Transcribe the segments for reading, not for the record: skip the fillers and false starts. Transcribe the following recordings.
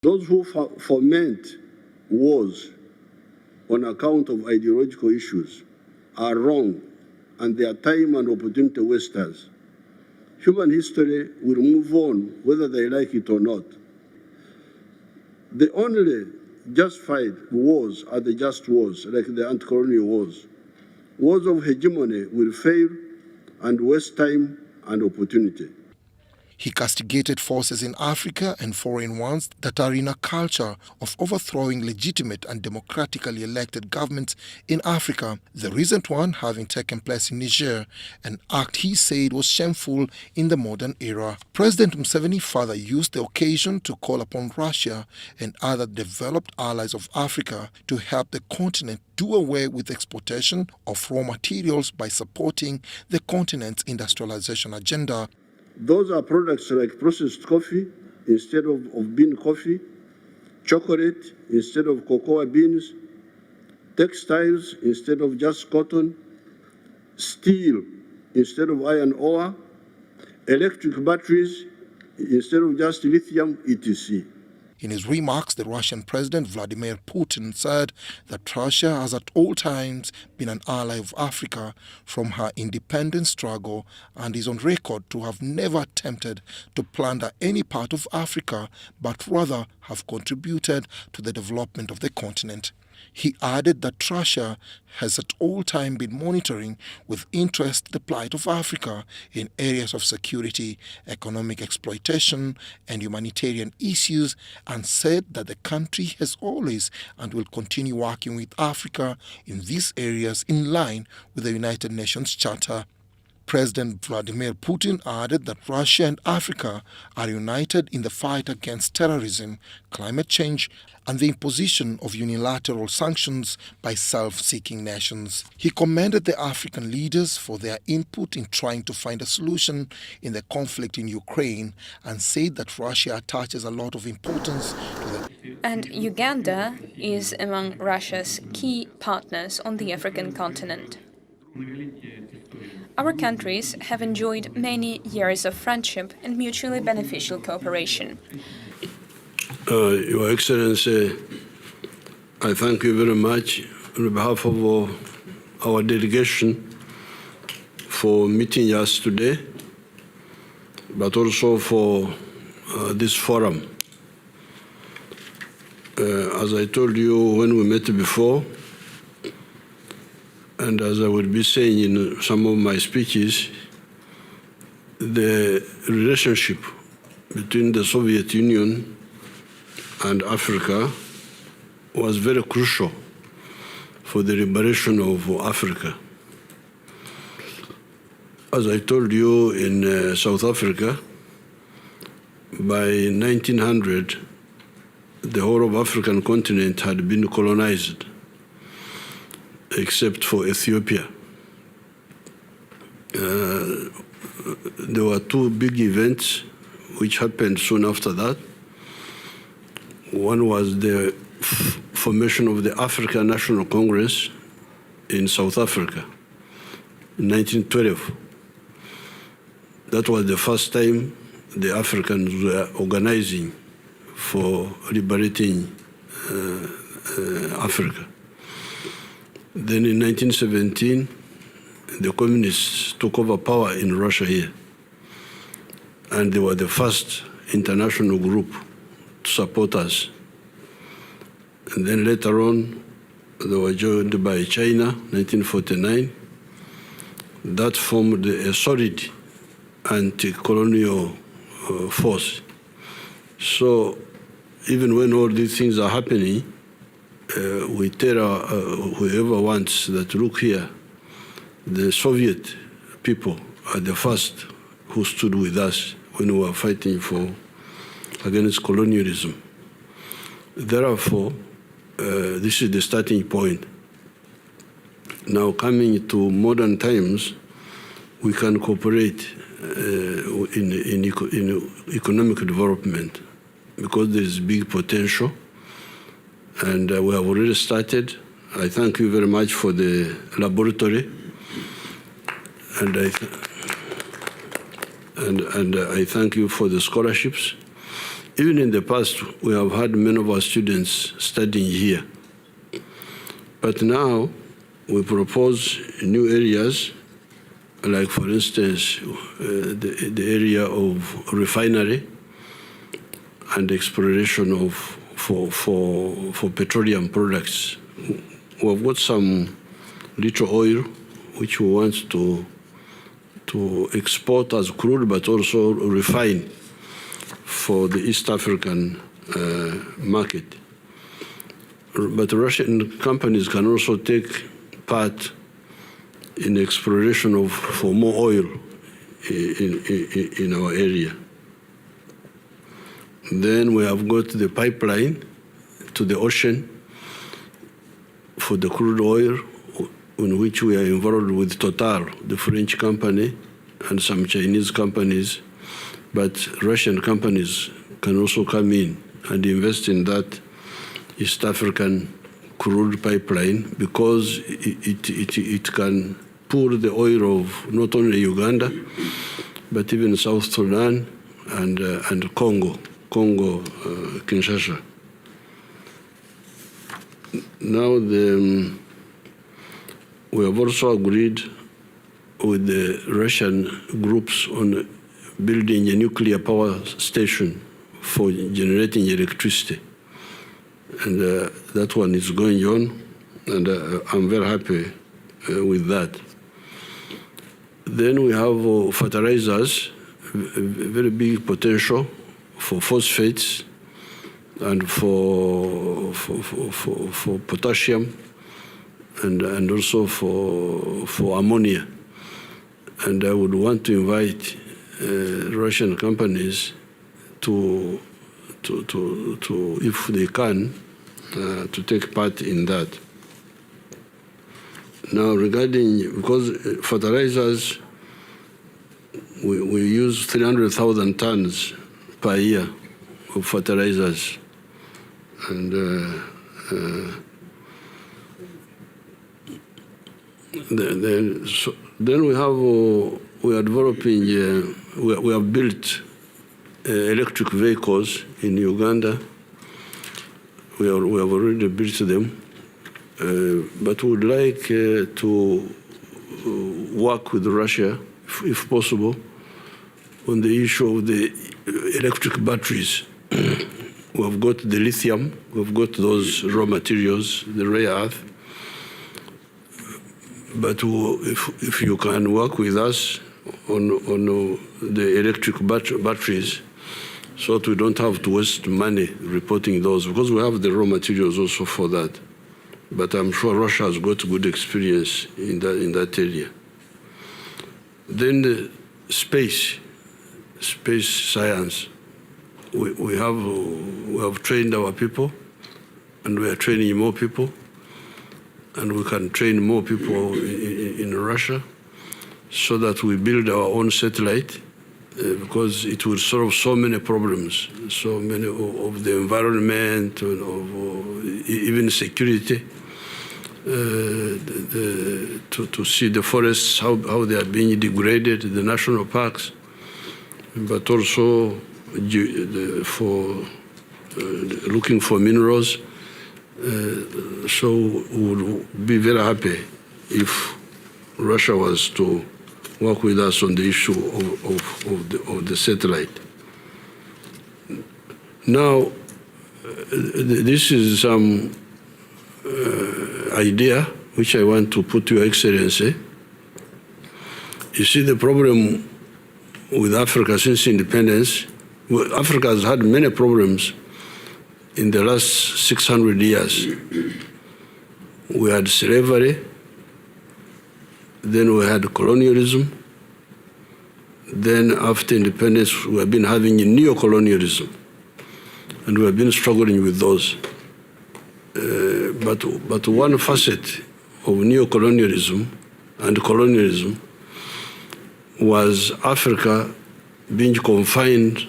Those who foment wars on account of ideological issues are wrong, and they are time and opportunity wasters. Human history will move on whether they like it or not. The only justified wars are the just wars, like the anti-colonial wars. Wars of hegemony will fail and waste time and opportunity. He castigated forces in Africa and foreign ones that are in a culture of overthrowing legitimate and democratically elected governments in Africa, the recent one having taken place in Niger, an act he said was shameful in the modern era. President Museveni further used the occasion to call upon Russia and other developed allies of Africa to help the continent do away with exportation of raw materials by supporting the continent's industrialization agenda. Those are products like processed coffee instead of bean coffee, chocolate instead of cocoa beans, textiles instead of just cotton, steel instead of iron ore, electric batteries instead of just lithium, etc. In his remarks, the Russian President Vladimir Putin said that Russia has at all times been an ally of Africa from her independence struggle and is on record to have never attempted to plunder any part of Africa, but rather have contributed to the development of the continent. He added that Russia has at all times been monitoring with interest the plight of Africa in areas of security, economic exploitation, and humanitarian issues, and said that the country has always and will continue working with Africa in these areas in line with the United Nations Charter. President Vladimir Putin added that Russia and Africa are united in the fight against terrorism, climate change, and the imposition of unilateral sanctions by self-seeking nations. He commended the African leaders for their input in trying to find a solution in the conflict in Ukraine and said that Russia attaches a lot of importance to the... And Uganda is among Russia's key partners on the African continent. Our countries have enjoyed many years of friendship and mutually beneficial cooperation. Your Excellency, I thank you very much on behalf of our delegation for meeting us today, but also for this forum. As I told you when we met before, and as I will be saying in some of my speeches, the relationship between the Soviet Union and Africa was very crucial for the liberation of Africa. As I told you, in South Africa, by 1900, the whole of African continent had been colonized, except for Ethiopia. There were two big events which happened soon after that. One was the formation of the African National Congress in South Africa in 1912. That was the first time the Africans were organizing for liberating Africa. Then in 1917, the communists took over power in Russia here. And they were the first international group to support us. And then later on, they were joined by China, 1949. That formed a solid anti-colonial force. So even when all these things are happening, we tell whoever wants that, look here, the Soviet people are the first who stood with us when we were fighting against colonialism. Therefore, this is the starting point. Now, coming to modern times, we can cooperate in economic development because there is big potential, and we have already started. I thank you very much for the laboratory, and I thank you for the scholarships. even in the past, we have had many of our students studying here. But now we propose new areas, like, for instance, the area of refinery and exploration for petroleum products. We've got some little oil which we want to export as crude, but also refine for the East African market. But Russian companies can also take part in exploration for more oil in our area. Then we have got the pipeline to the ocean for the crude oil, in which we are involved with Total, the French company, and some Chinese companies. But Russian companies can also come in and invest in that East African crude pipeline, because it can pour the oil of not only Uganda, but even South Sudan and Congo, Kinshasa. Now we have also agreed with the Russian groups on building a nuclear power station for generating electricity. And that one is going on, and I'm very happy with that. Then we have fertilizers, very big potential for phosphates and for potassium, and also for ammonia. And I would want to invite Russian companies to if they can, to take part in that. Now, regarding, because fertilizers, we use 300,000 tons per year of fertilizers, and then we are developing. We have built electric vehicles in Uganda. We have already built them, but we would like to work with Russia, if possible, on the issue of the electric batteries. We have got the lithium, we've got those raw materials, the rare earth. But if you can work with us on the electric batteries, so that we don't have to waste money reporting those, because we have the raw materials also for that. But I'm sure Russia has got good experience in that area. Then the space science. We have trained our people, and we are training more people, and we can train more people in Russia, so that we build our own satellite, because it will solve so many problems, so many of the environment, of even security, to see the forests, how they are being degraded, the national parks, but also for looking for minerals. So we would be very happy if Russia was to work with us on the issue of the satellite. Now, this is some idea which I want to put to Your Excellency. You see, the problem with Africa since independence, Africa has had many problems in the last 600 years. We had slavery, then we had colonialism, then after independence we have been having neo-colonialism, and we have been struggling with those. But one facet of neo-colonialism and colonialism was Africa being confined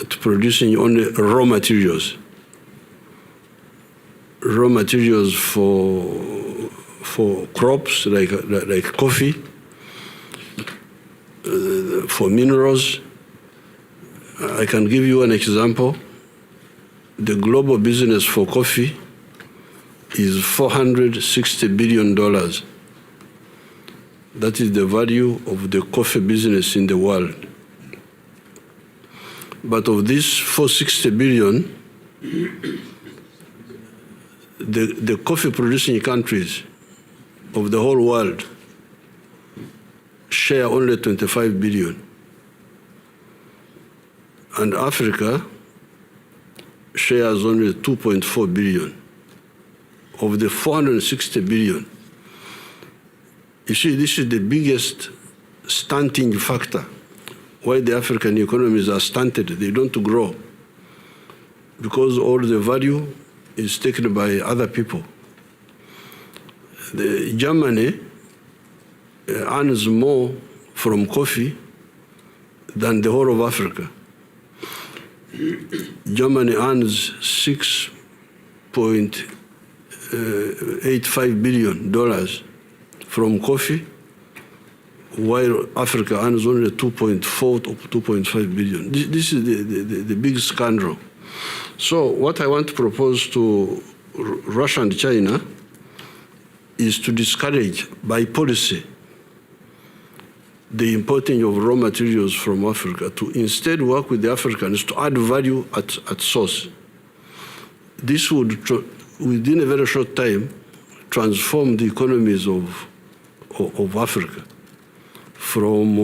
to producing only raw materials for crops like coffee, for minerals, I can give you an example. The global business for coffee is $460 billion. That is the value of the coffee business in the world. But of this $460 billion, the coffee producing countries of the whole world share only 25 billion. And Africa shares only 2.4 billion of the 460 billion. You see, this is the biggest stunting factor why the African economies are stunted. They don't grow because all the value is taken by other people. Germany earns more from coffee than the whole of Africa. Germany earns $6.85 billion from coffee, while Africa earns only 2.4 or 2.5 billion. This is the big scandal. So what I want to propose to Russia and China is to discourage by policy the importing of raw materials from Africa, to instead work with the Africans to add value at source. This would, within a very short time, transform the economies of Africa from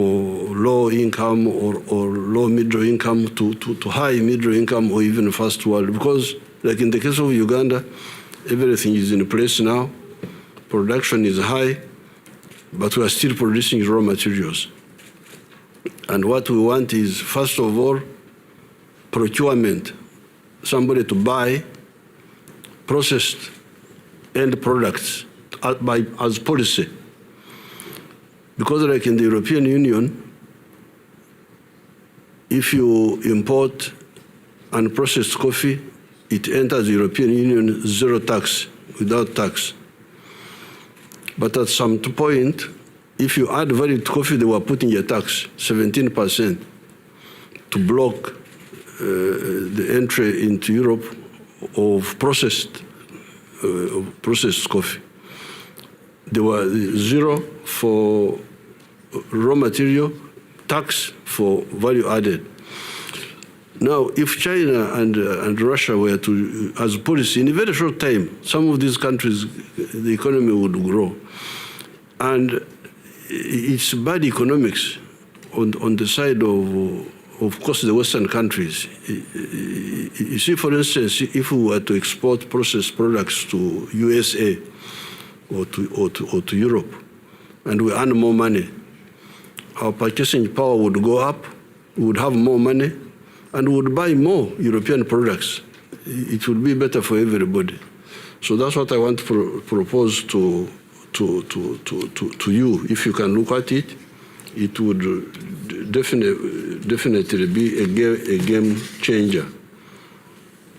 low income or low middle income to high middle income or even first world. Because like in the case of Uganda, everything is in place now, production is high, but we are still producing raw materials. And what we want is, first of all, procurement, somebody to buy processed end products as policy. Because like in the European Union, if you import unprocessed coffee, it enters the European Union zero tax, without tax. But at some point, if you add value to coffee, they were putting a tax, 17%, to block the entry into Europe of processed coffee. There were zero for raw material, tax for value added. Now, if China and Russia were to, as policy, in a very short time, some of these countries, the economy would grow. And it's bad economics on the side of course, the Western countries. You see, for instance, if we were to export processed products to USA or to Europe, and we earn more money, our purchasing power would go up, we would have more money, and we would buy more European products. It would be better for everybody. So that's what I want to propose to you. If you can look at it, it would definitely be a game changer.